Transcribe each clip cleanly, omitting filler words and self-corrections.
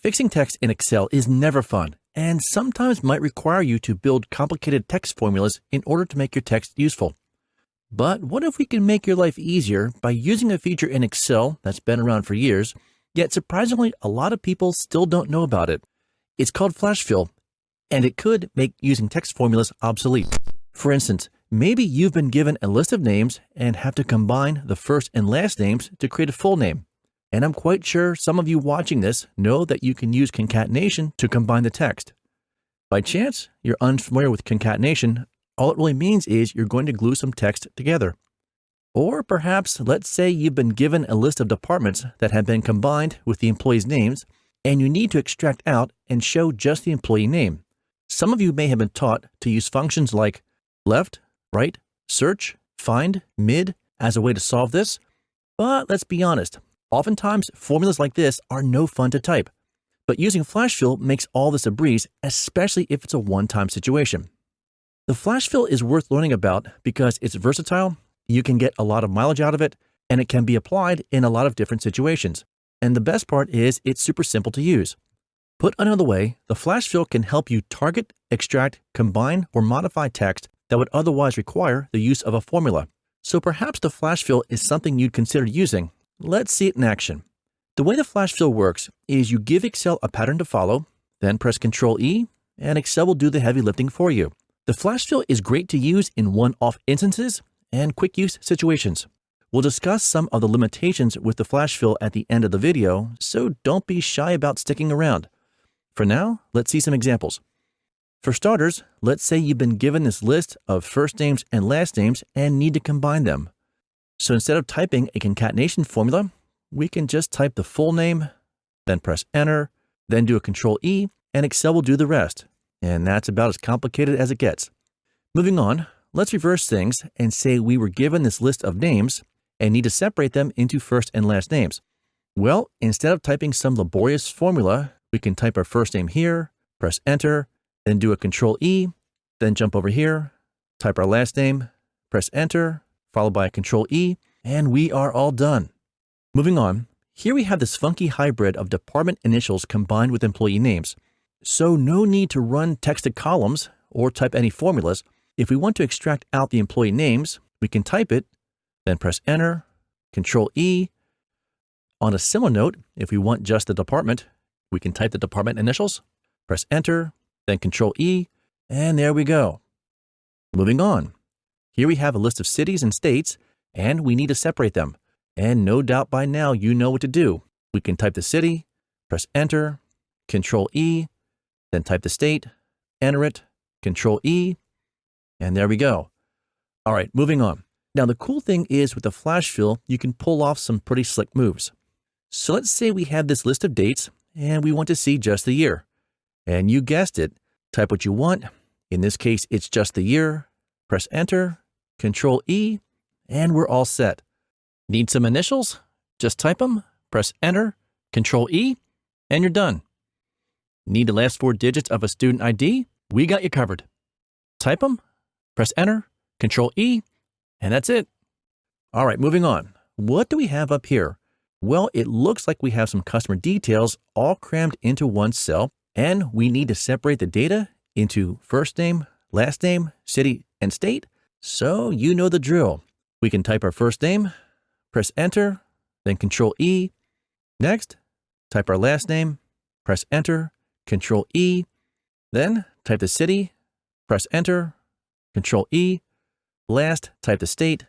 Fixing text in Excel is never fun and sometimes might require you to build complicated text formulas in order to make your text useful. But what if we can make your life easier by using a feature in Excel that's been around for years, yet surprisingly a lot of people still don't know about it? It's called flash fill, and it could make using text formulas obsolete. For instance, maybe you've been given a list of names and have to combine the first and last names to create a full name. And I'm quite sure some of you watching this know that you can use concatenation to combine the text. By chance you're unfamiliar with concatenation, all it really means is you're going to glue some text together. Or perhaps, let's say you've been given a list of departments that have been combined with the employees' names, and you need to extract out and show just the employee name. Some of you may have been taught to use functions like left, right, search, find, mid as a way to solve this, but let's be honest. Oftentimes, formulas like this are no fun to type, but using flash fill makes all this a breeze, especially if it's a one-time situation. The flash fill is worth learning about because it's versatile, you can get a lot of mileage out of it, and it can be applied in a lot of different situations. And the best part is it's super simple to use. Put another way, the flash fill can help you target, extract, combine, or modify text that would otherwise require the use of a formula. So perhaps the flash fill is something you'd consider using. Let's see it in action. The way the flash fill works is you give Excel a pattern to follow, then press Ctrl E, and Excel will do the heavy lifting for you. The flash fill is great to use in one-off instances and quick use situations. We'll discuss some of the limitations with the flash fill at the end of the video, so don't be shy about sticking around. For now, let's see some examples. For starters, let's say you've been given this list of first names and last names and need to combine them. So instead of typing a concatenation formula, we can just type the full name, then press Enter, then do a Ctrl E, and Excel will do the rest. And that's about as complicated as it gets. Moving on, let's reverse things and say we were given this list of names and need to separate them into first and last names. Well, instead of typing some laborious formula, we can type our first name here, press Enter, then do a Ctrl E, then jump over here, type our last name, press Enter, followed by a Ctrl E, and we are all done. Moving on, here we have this funky hybrid of department initials combined with employee names. So no need to run text to columns or type any formulas. If we want to extract out the employee names, we can type it, then press Enter, Ctrl E. On a similar note, if we want just the department, we can type the department initials, press Enter, then Ctrl E, and there we go. Moving on. Here we have a list of cities and states, and we need to separate them. And no doubt by now you know what to do. We can type the city, press Enter, Ctrl E, then type the state, enter it, Ctrl E, and there we go. All right, moving on. Now the cool thing is with the flash fill, you can pull off some pretty slick moves. So let's say we have this list of dates, and we want to see just the year. And you guessed it, type what you want. In this case, it's just the year. Press Enter, Ctrl E, and we're all set. Need some initials? Just type them, press Enter, Ctrl E, and you're done. Need the last 4 digits of a student ID? We got you covered. Type them, press Enter, Ctrl E, and that's it. All right, moving on. What do we have up here? Well, it looks like we have some customer details all crammed into one cell, and we need to separate the data into first name, last name, city, and state. So you know the drill. We can type our first name, press Enter, then Ctrl E. Next, type our last name, press Enter, Ctrl E. Then type the city, press Enter, Ctrl E. Last, type the state,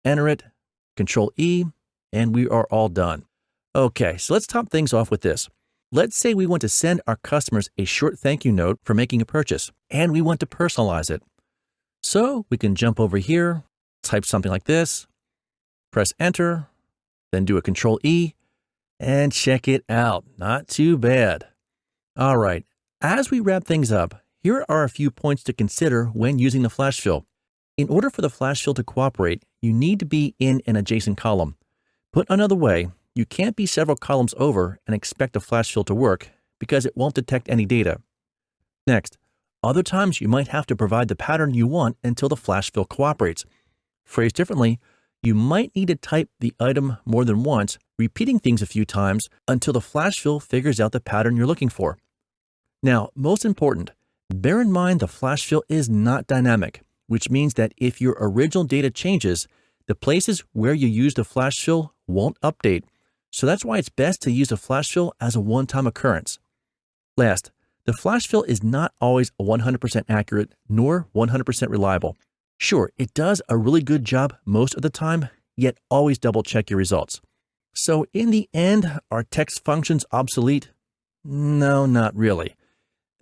enter it, Ctrl E, and we are all done. Okay, so let's top things off with this. Let's say we want to send our customers a short thank you note for making a purchase, and we want to personalize it. So we can jump over here, type something like this, press Enter, then do a Ctrl E, and check it out. Not too bad. All right, as we wrap things up, here are a few points to consider when using the flash fill. In order for the flash fill to cooperate, you need to be in an adjacent column. Put another way, you can't be several columns over and expect a flash fill to work because it won't detect any data. Next, other times you might have to provide the pattern you want until the flash fill cooperates. Phrased differently, You might need to type the item more than once, repeating things a few times until the flash fill figures out the pattern you're looking for. Now, most important, bear in mind the flash fill is not dynamic, which means that if your original data changes, the places where you used the flash fill won't update. So that's why it's best to use a flash fill as a one-time occurrence. Last, the flash fill is not always 100% accurate nor 100% reliable. Sure, it does a really good job most of the time, yet always double check your results. So in the end, are text functions obsolete? No, not really.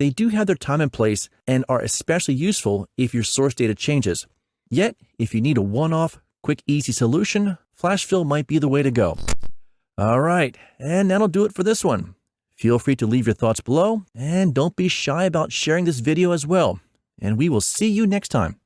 They do have their time and place and are especially useful if your source data changes. Yet, if you need a one-off, quick, easy solution, flash fill might be the way to go. All right, and that'll do it for this one. Feel free to leave your thoughts below, and don't be shy about sharing this video as well. And we will see you next time.